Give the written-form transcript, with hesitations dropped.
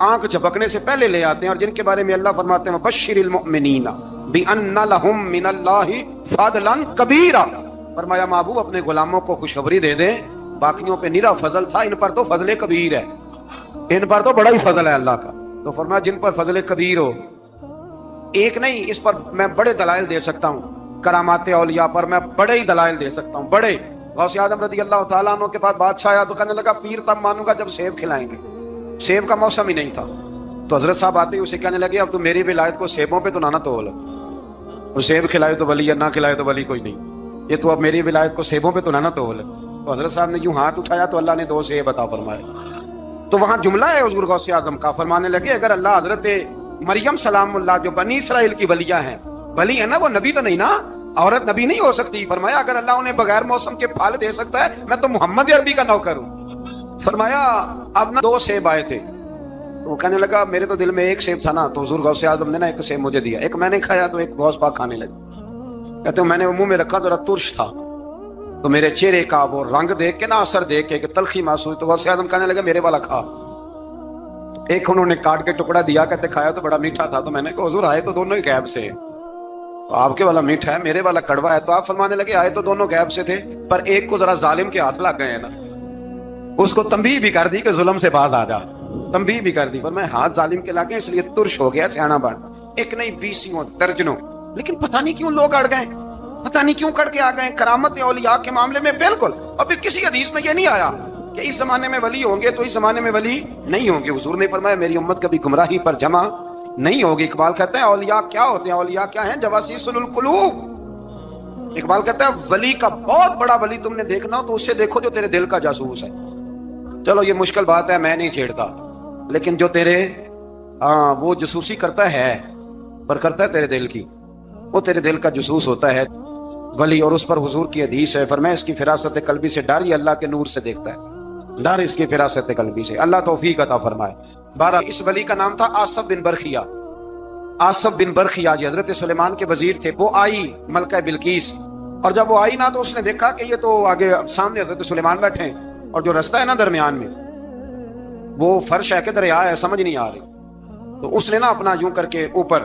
آنکھ جھپکنے سے پہلے لے آتے ہیں، اور جن کے بارے میں اللہ فرماتے ہیں بشر المؤمنین بان لہم من اللہ فضلا کبیرا، فرمایا محبوب اپنے غلاموں کو خوشخبری دے دیں، باقیوں پہ نرا فضل تھا، ان پر تو فضل کبیر ہے، ان پر تو بڑا ہی فضل ہے اللہ کا۔ تو فرمایا جن پر فضل کبیر ہو، ایک نہیں، اس پر میں بڑے دلائل دے سکتا ہوں، کرامات اولیاء پر میں بڑے ہی دلائل دے سکتا ہوں، بڑے۔ غوث اعظم رضی اللہ تعالیٰ عنہ کے پاس بادشاہ آیا تو کہنے لگا پیر تب مانوں گا جب سیب کھلائیں گے، سیب کا موسم ہی نہیں تھا۔ تو حضرت صاحب آتے ہی اسے کہنے لگے اب تو میری ولایت کو سیبوں پہ تو نہ تول، وہ سیب کھلائے تو ولی ہے، نہ کھلائے تو ولی کوئی نہیں، یہ تو اب میری ولایت کو سیبوں پہ تو نہ تول۔ تو حضرت صاحب نے یوں ہاتھ اٹھایا تو اللہ نے 2 سیب عطا فرمائے۔ تو وہاں جملہ ہے حضور غوث اعظم کا، فرمانے لگے اگر اللہ حضرت مریم سلام اللہ جو بنی اسرائیل کی ولیہ ہیں، ولی ہے نا، وہ نبی تو نہیں نا، عورت نبی نہیں ہو سکتی، فرمایا اگر اللہ انہیں بغیر موسم کے پھل دے سکتا ہے، میں تو محمد عربی کا نوکر ہوں۔ فرمایا اب نہ 2 سیب آئے تھے، تو وہ کہنے لگا میرے تو دل میں 1 سیب تھا نا، تو حضور غوث اعظم نے نا 1 سیب مجھے دیا، 1 میں نے کھایا تو 1 غوث پاک کھانے لگے، کہتے ہیں میں نے منہ میں رکھا تو ترش تھا، تو میرے چہرے کا وہ رنگ دیکھ کے نا، اثر دیکھ کے کہ تلخی محسوس، تو غوث اعظم کہنے لگے میرے والا کھا۔ ایک انہوں نے کاٹ کے ٹکڑا دیا، کہتے کھایا تو بڑا میٹھا تھا، تو میں نے کہا حضور آئے تو دونوں ہی غیب سے، تو آپ کے والا میٹھا ہے میرے والا کڑوا ہے، تو آپ فرمانے لگے آئے تو دونوں غیب سے تھے، پر ایک کو ذرا ظالم کے ہاتھ لگ گئے ہیں نا، اس کو تنبیہ بھی کر دی کہ ظلم سے باز آ جا، تنبیہ بھی کر دی، پر میں ہاتھ ظالم کے لگے اس لیے ترش ہو گیا، سیانا بن، 1 نہیں 20 درجنوں۔ لیکن پتہ نہیں کیوں لوگ اڑ گئے، پتہ نہیں کیوں کڑ کے آ گئے کرامت اولیاء کے معاملے میں، بالکل۔ اور پھر کسی حدیث میں یہ نہیں آیا کہ اس زمانے میں ولی ہوں گے تو اس زمانے میں ولی نہیں ہوں گے، حضور نے فرمایا میری امت کبھی گمراہی پر جمع نہیں ہوگی۔ اقبال کہتا ہے اولیاء کیا ہوتے ہیں، اولیاء کیا ہیں، جواسیس القلوب۔ اقبال کہتا ہے ولی کا بہت بڑا ولی تم نے دیکھنا ہو تو اسے دیکھو جو تیرے دل کا جاسوس ہے۔ چلو یہ مشکل بات ہے، میں نہیں چھیڑتا، لیکن جو تیرے وہ جاسوسی کرتا ہے، پر کرتا ہے تیرے دل کی، وہ تیرے دل کا جاسوس ہوتا ہے ولی، اور اس پر حضور کی حدیث ہے، فرمایا اس کی فراست قلبی سے ڈر، یہ اللہ کے نور سے دیکھتا ہے، ڈر اس کی فراست قلبی سے، اللہ توفیق عطا فرمائے۔ بارہ اس ولی کا نام تھا آصف بن برخیہ، آصف بن برخیہ جی حضرت سلیمان کے وزیر تھے۔ وہ آئی ملکہ بلقیس، اور جب وہ آئی نا تو اس نے دیکھا کہ یہ تو آگے سامنے حضرت سلیمان بیٹھے ہیں، اور جو رستہ ہے نا درمیان میں وہ فرش ہے کہ دریا ہے، سمجھ نہیں آ رہی، تو اس نے نا اپنا یوں کر کے اوپر